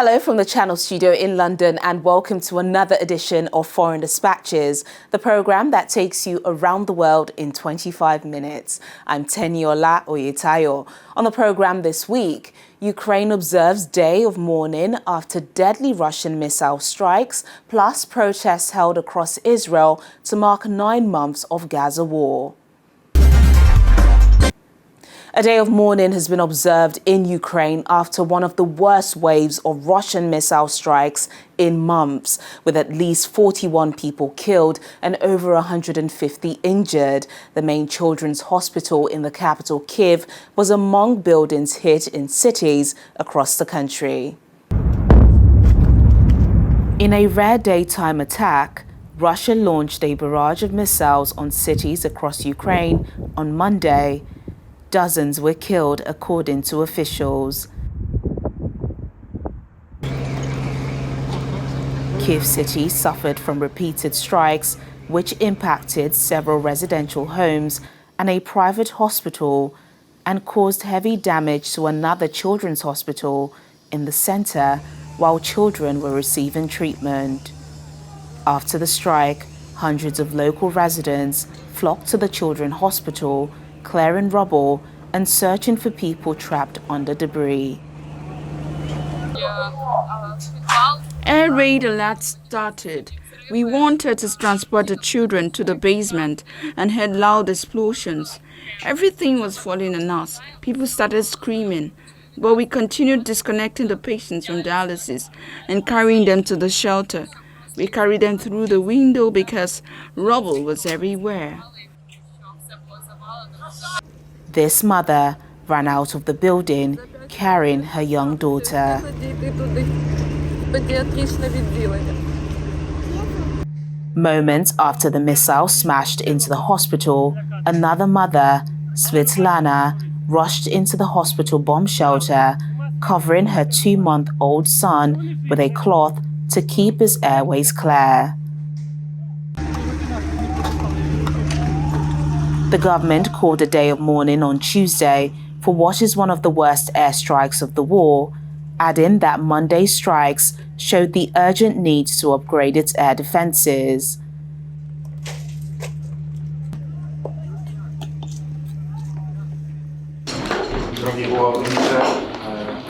Hello from the Channel studio in London and welcome to another edition of Foreign Dispatches, the programme that takes you around the world in 25 minutes. I'm Teniola Oyetayo. On the programme this week, Ukraine observes day of mourning after deadly Russian missile strikes, plus protests held across Israel to mark 9 months of Gaza war. A day of mourning has been observed in Ukraine after one of the worst waves of Russian missile strikes in months, with at least 41 people killed and over 150 injured. The main children's hospital in the capital, Kyiv, was among buildings hit in cities across the country. In a rare daytime attack, Russia launched a barrage of missiles on cities across Ukraine on Monday. Dozens were killed, according to officials. Kyiv city suffered from repeated strikes, which impacted several residential homes and a private hospital, and caused heavy damage to another children's hospital in the center, while children were receiving treatment. After the strike, hundreds of local residents flocked to the children's hospital, clearing rubble and searching for people trapped under debris. Air raid alert started. We wanted to transport the children to the basement and heard loud explosions. Everything was falling on us. People started screaming, but we continued disconnecting the patients from dialysis and carrying them to the shelter. We carried them through the window because rubble was everywhere. This mother ran out of the building carrying her young daughter. Moments after the missile smashed into the hospital, another mother, Svetlana, rushed into the hospital bomb shelter, covering her 2-month-old son with a cloth to keep his airways clear. The government called a day of mourning on Tuesday for what is one of the worst airstrikes of the war, adding that Monday's strikes showed the urgent need to upgrade its air defenses.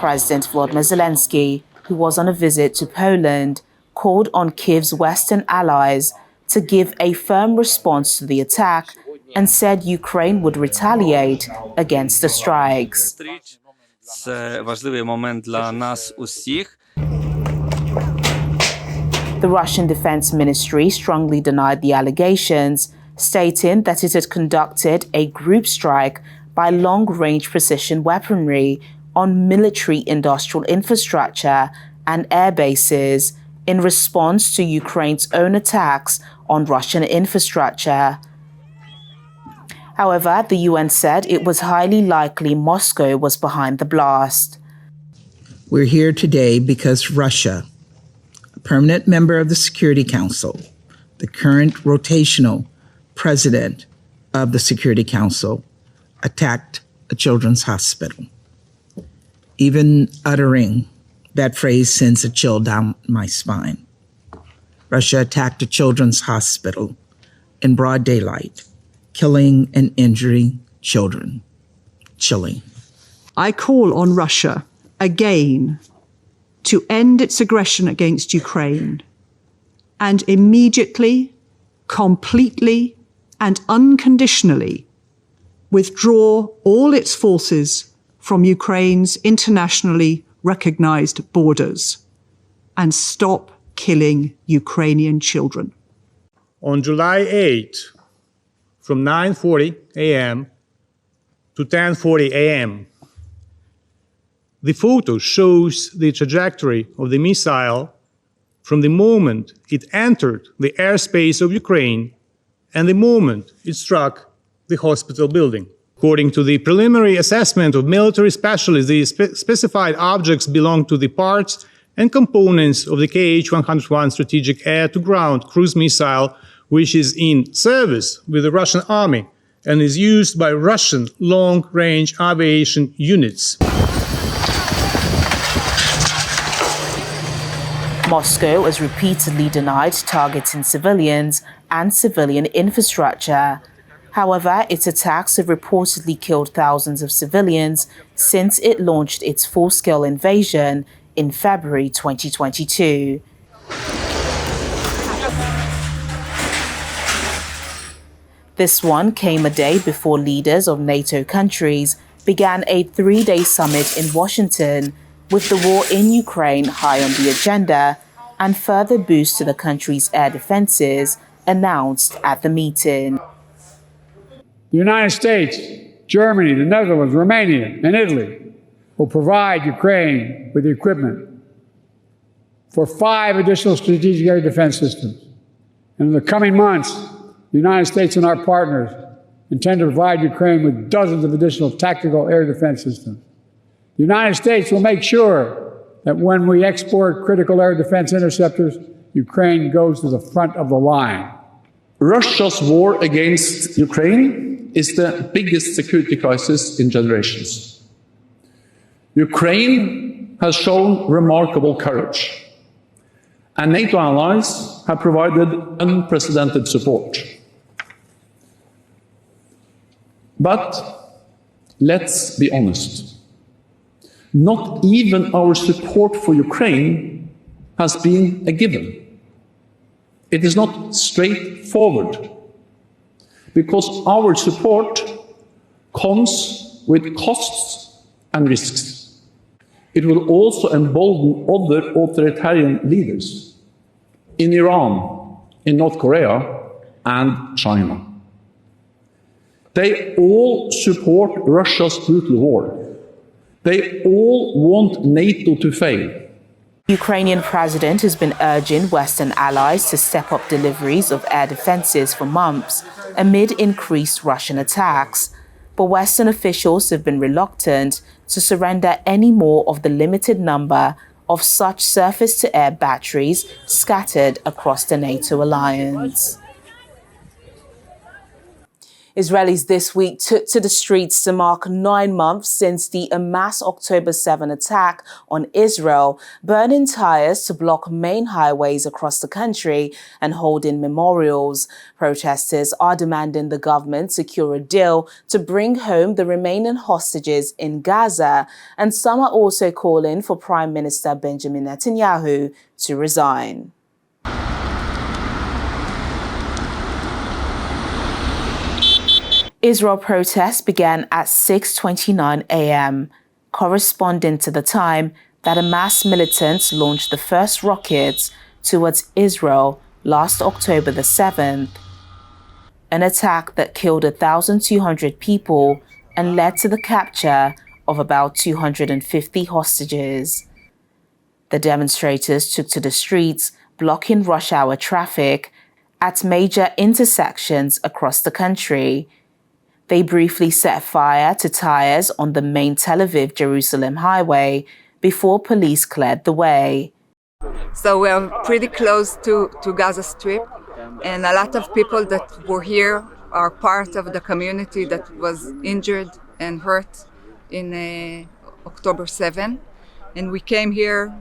President Volodymyr Zelensky, who was on a visit to Poland, called on Kyiv's Western allies to give a firm response to the attack and said Ukraine would retaliate against the strikes. Це важливий момент для нас усіх. The Russian Defense Ministry strongly denied the allegations, stating that it had conducted a group strike by long-range precision weaponry on military industrial infrastructure and air bases in response to Ukraine's own attacks on Russian infrastructure. However, the UN said it was highly likely Moscow was behind the blast. We're here today because Russia, a permanent member of the Security Council, the current rotational president of the Security Council, attacked a children's hospital. Even uttering that phrase sends a chill down my spine. Russia attacked a children's hospital in broad daylight, killing and injuring children. Chilling. I call on Russia again to end its aggression against Ukraine and immediately, completely, and unconditionally withdraw all its forces from Ukraine's internationally recognized borders and stop killing Ukrainian children. On July 8, from 9:40 a.m. to 10:40 a.m., the photo shows the trajectory of the missile from the moment it entered the airspace of Ukraine and the moment it struck the hospital building. According to the preliminary assessment of military specialists, the specified objects belong to the parts and components of the Kh-101 strategic air-to-ground cruise missile, which is in service with the Russian army and is used by Russian long-range aviation units. Moscow has repeatedly denied targeting civilians and civilian infrastructure. However, its attacks have reportedly killed thousands of civilians since it launched its full-scale invasion in February 2022. This one came a day before leaders of NATO countries began a 3-day summit in Washington, with the war in Ukraine high on the agenda and further boost to the country's air defenses announced at the meeting. The United States, Germany, the Netherlands, Romania, and Italy will provide Ukraine with the equipment for 5 additional strategic air defense systems. And in the coming months, the United States and our partners intend to provide Ukraine with dozens of additional tactical air defense systems. The United States will make sure that when we export critical air defense interceptors, Ukraine goes to the front of the line. Russia's war against Ukraine is the biggest security crisis in generations. Ukraine has shown remarkable courage, and NATO allies have provided unprecedented support. But let's be honest, not even our support for Ukraine has been a given. It is not straightforward, because our support comes with costs and risks. It will also embolden other authoritarian leaders in Iran, in North Korea, and China. They all support Russia's brutal war. They all want NATO to fail. The Ukrainian president has been urging Western allies to step up deliveries of air defenses for months amid increased Russian attacks. But Western officials have been reluctant to surrender any more of the limited number of such surface-to-air batteries scattered across the NATO alliance. Israelis this week took to the streets to mark 9 months since the Hamas October 7 attack on Israel, burning tires to block main highways across the country and holding memorials. Protesters are demanding the government secure a deal to bring home the remaining hostages in Gaza, and some are also calling for Prime Minister Benjamin Netanyahu to resign. Israel protests began at 6:29 a.m., corresponding to the time that Hamas militants launched the first rockets towards Israel last October the 7th, an attack that killed 1,200 people and led to the capture of about 250 hostages. The demonstrators took to the streets, blocking rush hour traffic at major intersections across the country. They briefly set fire to tires on the main Tel Aviv-Jerusalem highway before police cleared the way. So we're pretty close to Gaza Strip, and a lot of people that were here are part of the community that was injured and hurt in October 7. And we came here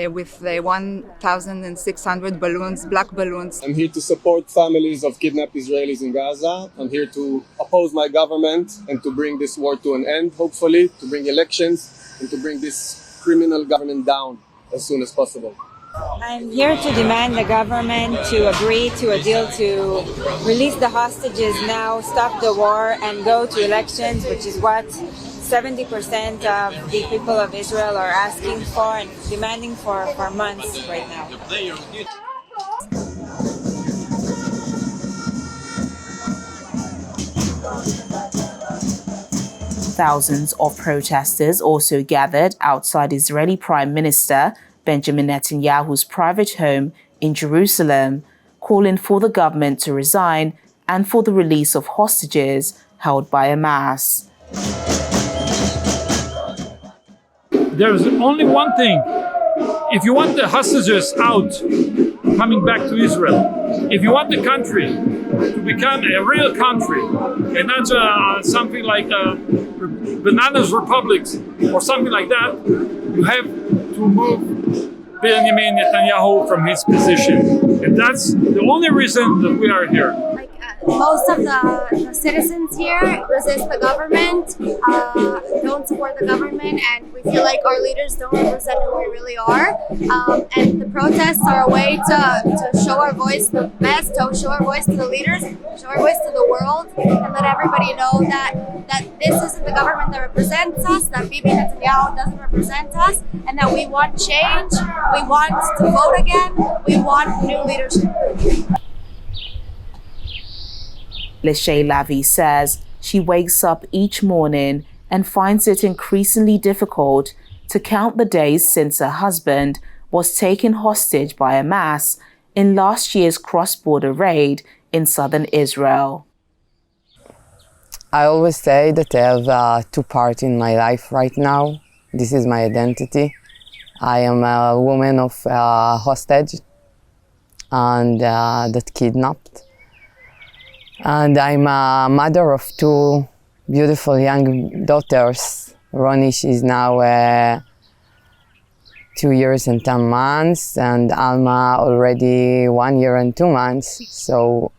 with 1,600 balloons, black balloons. I'm here to support families of kidnapped Israelis in Gaza. I'm here to oppose my government and to bring this war to an end, hopefully, to bring elections and to bring this criminal government down as soon as possible. I'm here to demand the government to agree to a deal to release the hostages now, stop the war, and go to elections, which is what 70% of the people of Israel are asking for and demanding for months right now. Thousands of protesters also gathered outside Israeli Prime Minister Benjamin Netanyahu's private home in Jerusalem, calling for the government to resign and for the release of hostages held by Hamas. There's only one thing. If you want the hostages out, coming back to Israel, if you want the country to become a real country, and not something like bananas republics or something like that, you have to move Benjamin Netanyahu from his position. And that's the only reason that we are here. Most of the citizens here resist the government, don't support the government, and we feel like our leaders don't represent who we really are. And the protests are a way to show our voice the best, to show our voice to the leaders, show our voice to the world, and let everybody know that this isn't the government that represents us, that Bibi Netanyahu doesn't represent us, and that we want change, we want to vote again, we want new leadership. Lishay Lavi says she wakes up each morning and finds it increasingly difficult to count the days since her husband was taken hostage by Hamas in last year's cross-border raid in southern Israel. I always say that I have two parts in my life right now. This is my identity. I am a woman of hostage and that kidnapped. And I'm a mother of two beautiful young daughters. Ronnie, she's now 2 years and 10 months, and Alma already 1 year and 2 months. So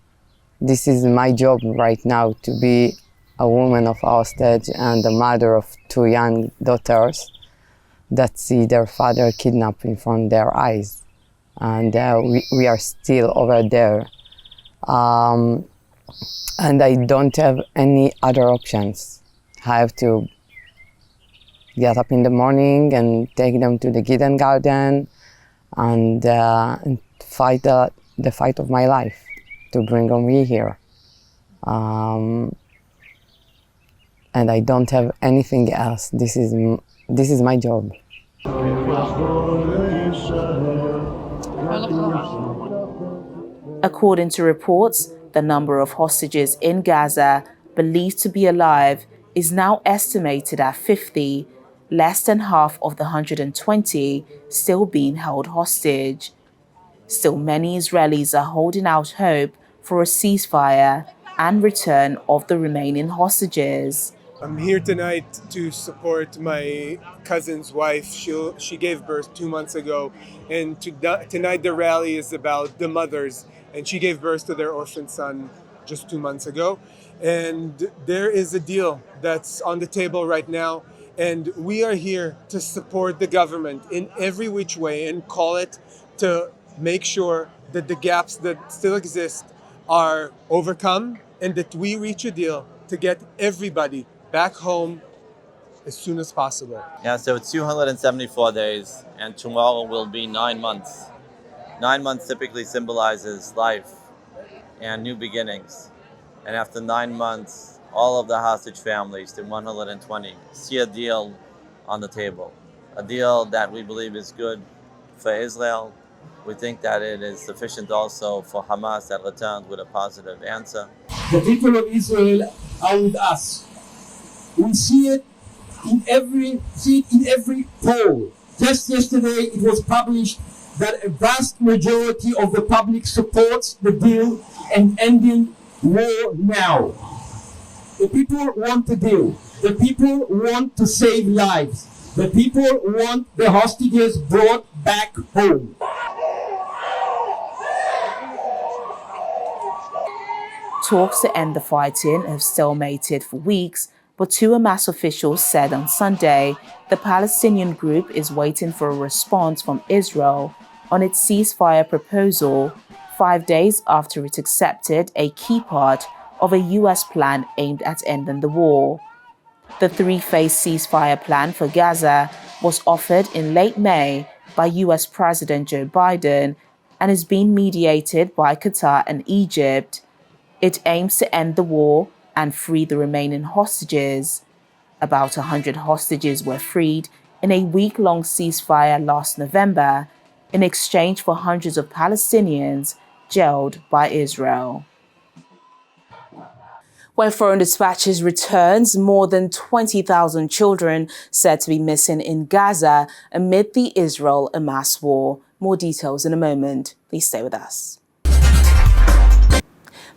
this is my job right now, to be a woman of hostage and a mother of two young daughters that see their father kidnapped in front of their eyes. And we are still over there. And I don't have any other options. I have to get up in the morning and take them to the kindergarten and fight the fight of my life to bring them here. And I don't have anything else. This is my job. According to reports, the number of hostages in Gaza believed to be alive is now estimated at 50, less than half of the 120 still being held hostage. Still, many Israelis are holding out hope for a ceasefire and return of the remaining hostages. I'm here tonight to support my cousin's wife. She gave birth 2 months ago, and tonight the rally is about the mothers. And she gave birth to their orphan son just 2 months ago. And there is a deal that's on the table right now. And we are here to support the government in every which way and call it to make sure that the gaps that still exist are overcome and that we reach a deal to get everybody back home as soon as possible. Yeah, so it's 274 days and tomorrow will be 9 months. 9 months typically symbolizes life and new beginnings. And after 9 months, all of the hostage families, the 120, see a deal on the table. A deal that we believe is good for Israel. We think that it is sufficient also for Hamas that returned with a positive answer. The people of Israel are with us. We see it in every poll. Just yesterday it was published that a vast majority of the public supports the deal and ending war now. The people want the deal. The people want to save lives. The people want the hostages brought back home. Talks to end the fighting have stalemated for weeks, but two Hamas officials said on Sunday the Palestinian group is waiting for a response from Israel on its ceasefire proposal 5 days after it accepted a key part of a U.S. plan aimed at ending the war. The three-phase ceasefire plan for Gaza was offered in late May by U.S. President Joe Biden and is being mediated by Qatar and Egypt. It aims to end the war and free the remaining hostages. About 100 hostages were freed in a week-long ceasefire last November in exchange for hundreds of Palestinians jailed by Israel. When Foreign Dispatches returns, more than 20,000 children said to be missing in Gaza amid the Israel-Hamas war. More details in a moment. Please stay with us.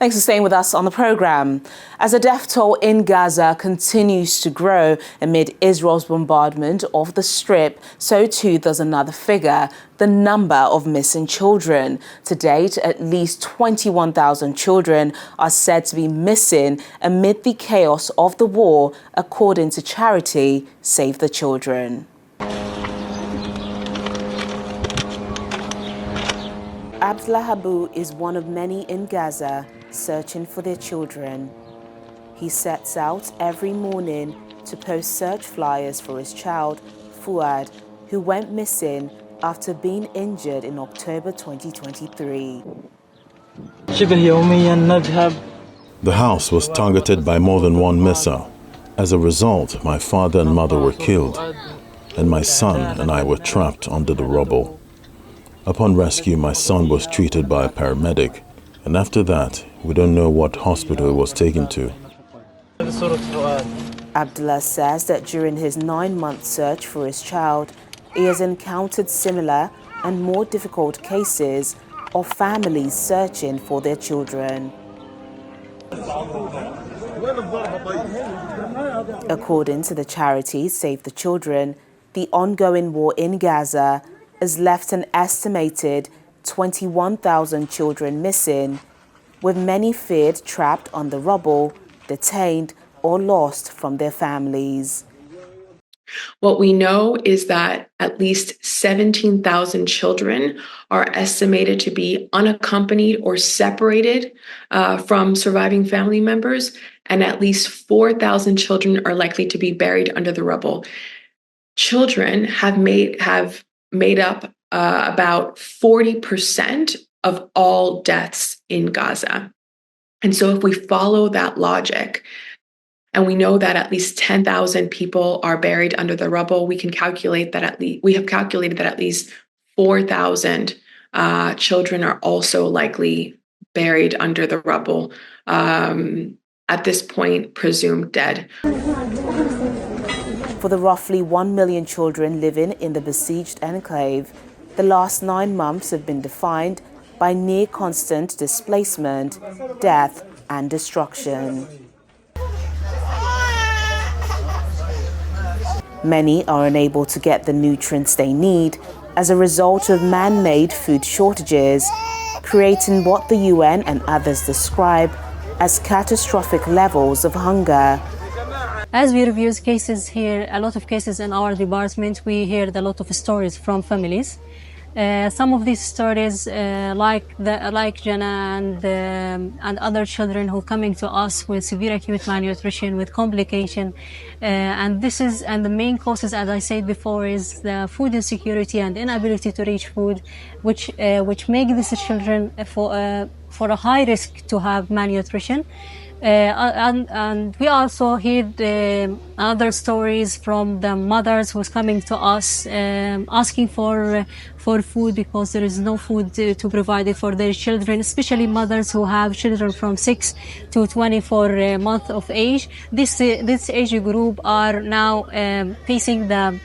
Thanks for staying with us on the programme. As the death toll in Gaza continues to grow amid Israel's bombardment of the Strip, so too does another figure, the number of missing children. To date, at least 21,000 children are said to be missing amid the chaos of the war, according to charity Save the Children. Abdullah Habu is one of many in Gaza searching for their children. He sets out every morning to post search flyers for his child, Fuad, who went missing after being injured in October 2023. The house was targeted by more than one missile. As a result, my father and mother were killed, and my son and I were trapped under the rubble. Upon rescue, my son was treated by a paramedic, and after that, we don't know what hospital he was taken to. Abdullah says that during his 9-month search for his child, he has encountered similar and more difficult cases of families searching for their children. According to the charity Save the Children, the ongoing war in Gaza has left an estimated 21,000 children missing, with many feared trapped on the rubble, detained, or lost from their families. What we know is that at least 17,000 children are estimated to be unaccompanied or separated from surviving family members, and at least 4,000 children are likely to be buried under the rubble. Children have made up about 40% of all deaths in Gaza. And so if we follow that logic, and we know that at least 10,000 people are buried under the rubble, we have calculated that at least 4,000 children are also likely buried under the rubble, at this point presumed dead. For the roughly 1 million children living in the besieged enclave, the last 9 months have been defined by near constant displacement, death, and destruction. Many are unable to get the nutrients they need as a result of man-made food shortages, creating what the UN and others describe as catastrophic levels of hunger. As we review cases here, a lot of cases in our department, we heard a lot of stories from families. Some of these stories, like Jana and other children who are coming to us with severe acute malnutrition, with complication, and the main causes, as I said before, is the food insecurity and inability to reach food, which make these children for a high risk to have malnutrition. And we also heard other stories from the mothers who's coming to us asking for food because there is no food to provide it for their children, especially mothers who have children from 6 to 24 months of age. This age group are now facing the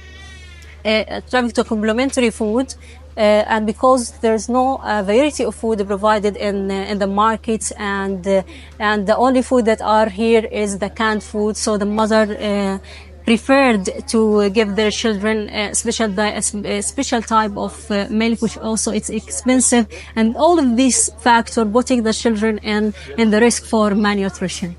trying to complementary food. And because there's no variety of food provided in the markets, and the only food that are here is the canned food, so the mother preferred to give their children a special type of milk, which also it's expensive, and all of these factors putting the children in the risk for malnutrition.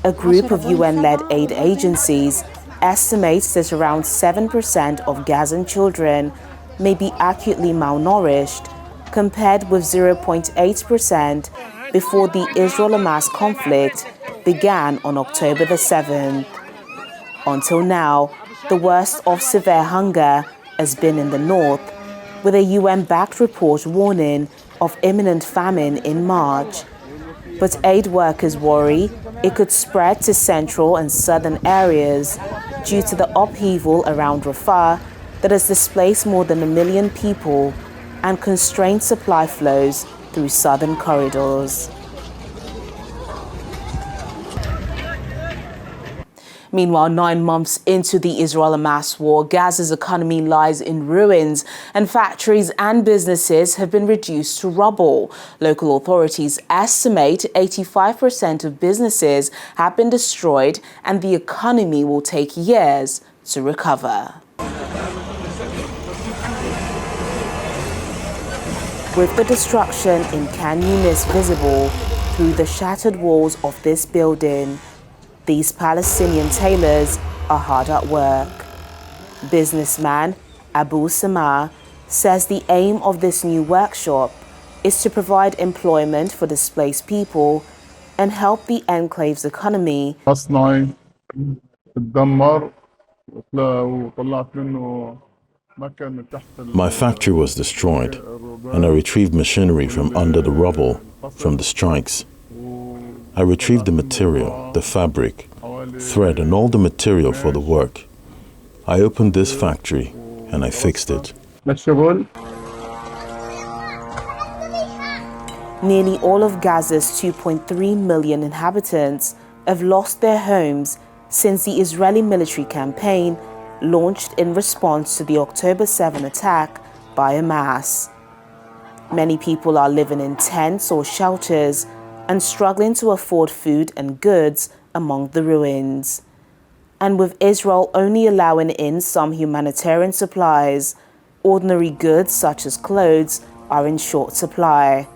A group of UN-led aid agencies estimates that around 7% of Gazan children may be acutely malnourished, compared with 0.8% before the Israel-Hamas conflict began on October the 7th. Until now, the worst of severe hunger has been in the north, with a UN-backed report warning of imminent famine in March. But aid workers worry it could spread to central and southern areas due to the upheaval around Rafah that has displaced more than 1 million people and constrained supply flows through southern corridors. Meanwhile, 9 months into the Israel-Hamas war, Gaza's economy lies in ruins and factories and businesses have been reduced to rubble. Local authorities estimate 85% of businesses have been destroyed and the economy will take years to recover. With the destruction in Khan Yunis visible through the shattered walls of this building, these Palestinian tailors are hard at work. Businessman Abu Samar says the aim of this new workshop is to provide employment for displaced people and help the enclave's economy. My factory was destroyed, and I retrieved machinery from under the rubble from the strikes. I retrieved the material, the fabric, thread, and all the material for the work. I opened this factory and I fixed it. Nearly all of Gaza's 2.3 million inhabitants have lost their homes since the Israeli military campaign launched in response to the October 7 attack by Hamas. Many people are living in tents or shelters and struggling to afford food and goods among the ruins. And with Israel only allowing in some humanitarian supplies, ordinary goods such as clothes are in short supply.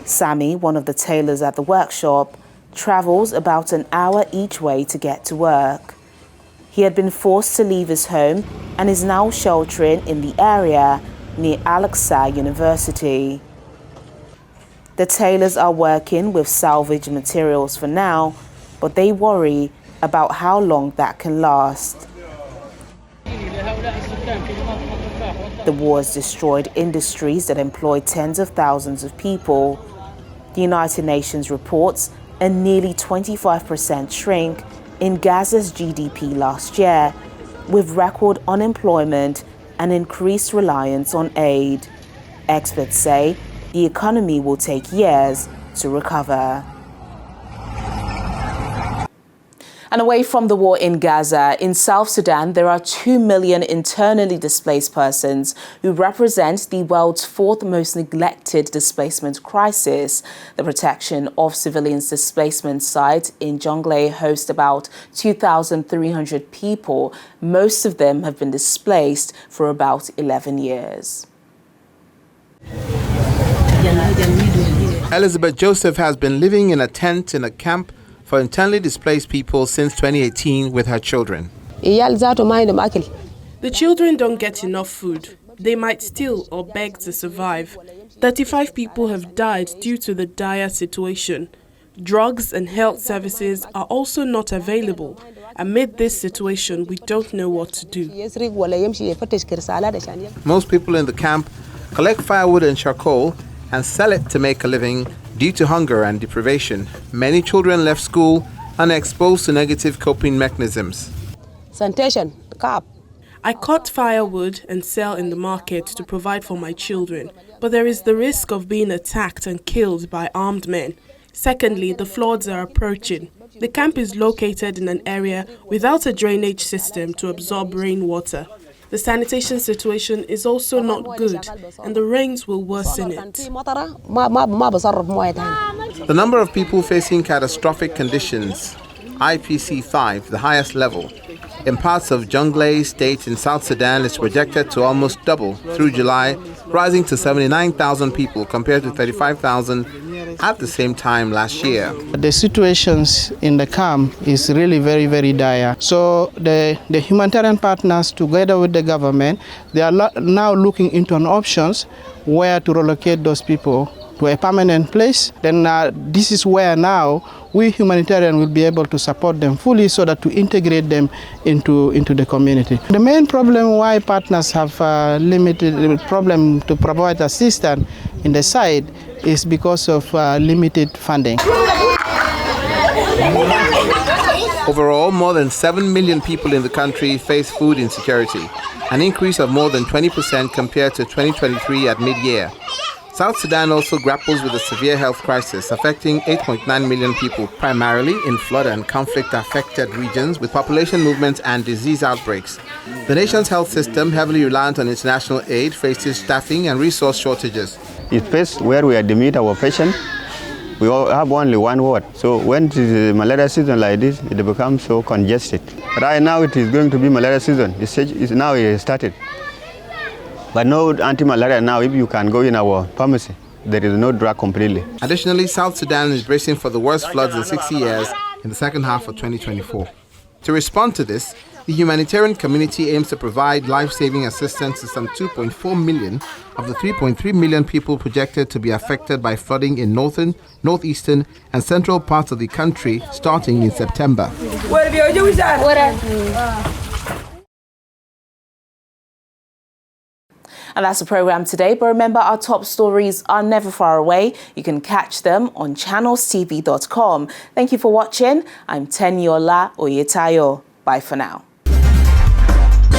Sammy, one of the tailors at the workshop, travels about an hour each way to get to work. He had been forced to leave his home and is now sheltering in the area near Al-Aqsa University. The tailors are working with salvaged materials for now, but they worry about how long that can last. The war has destroyed industries that employ tens of thousands of people. The United Nations reports a nearly 25% shrink in Gaza's GDP last year, with record unemployment and increased reliance on aid. Experts say the economy will take years to recover. And away from the war in Gaza, in South Sudan, there are 2 million internally displaced persons who represent the world's fourth most neglected displacement crisis. The Protection of Civilians Displacement site in Jonglei hosts about 2,300 people. Most of them have been displaced for about 11 years. Elizabeth Joseph has been living in a tent in a camp for internally displaced people since 2018 with her children. The children don't get enough food. They might steal or beg to survive. 35 people have died due to the dire situation. Drugs and health services are also not available. Amid this situation, we don't know what to do. Most people in the camp collect firewood and charcoal and sell it to make a living. Due to hunger and deprivation, many children left school and are exposed to negative coping mechanisms. I cut firewood and sell in the market to provide for my children, but there is the risk of being attacked and killed by armed men. Secondly, the floods are approaching. The camp is located in an area without a drainage system to absorb rainwater. The sanitation situation is also not good, and the rains will worsen it. The number of people facing catastrophic conditions, IPC 5, the highest level, in parts of Jonglei State in South Sudan is projected to almost double through July, rising to 79,000 people compared to 35,000 at the same time last year. The situations in the camp is really very, very dire. So the humanitarian partners, together with the government, they are now looking into an options where to relocate those people to a permanent place. Then this is where now we humanitarian will be able to support them fully so that to integrate them into the community. The main problem why partners have limited problem to provide assistance in the site is because of limited funding. Overall, more than 7 million people in the country face food insecurity, an increase of more than 20% compared to 2023 at mid-year. South Sudan also grapples with a severe health crisis affecting 8.9 million people, primarily in flood and conflict-affected regions with population movements and disease outbreaks. The nation's health system, heavily reliant on international aid, faces staffing and resource shortages. It's place where we admit our patient. We all have only one ward. So when it is malaria season like this, it becomes so congested. Right now it is going to be malaria season. Now it started. But no anti-malaria now. If you can go in our pharmacy, there is no drug completely. Additionally, South Sudan is bracing for the worst floods in 60 years in the second half of 2024. To respond to this, the humanitarian community aims to provide life-saving assistance to some 2.4 million of the 3.3 million people projected to be affected by flooding in northern, northeastern, and central parts of the country starting in September. And that's the program today. But remember, our top stories are never far away. You can catch them on channelstv.com. Thank you for watching. I'm Teniola Oyetayo. Bye for now.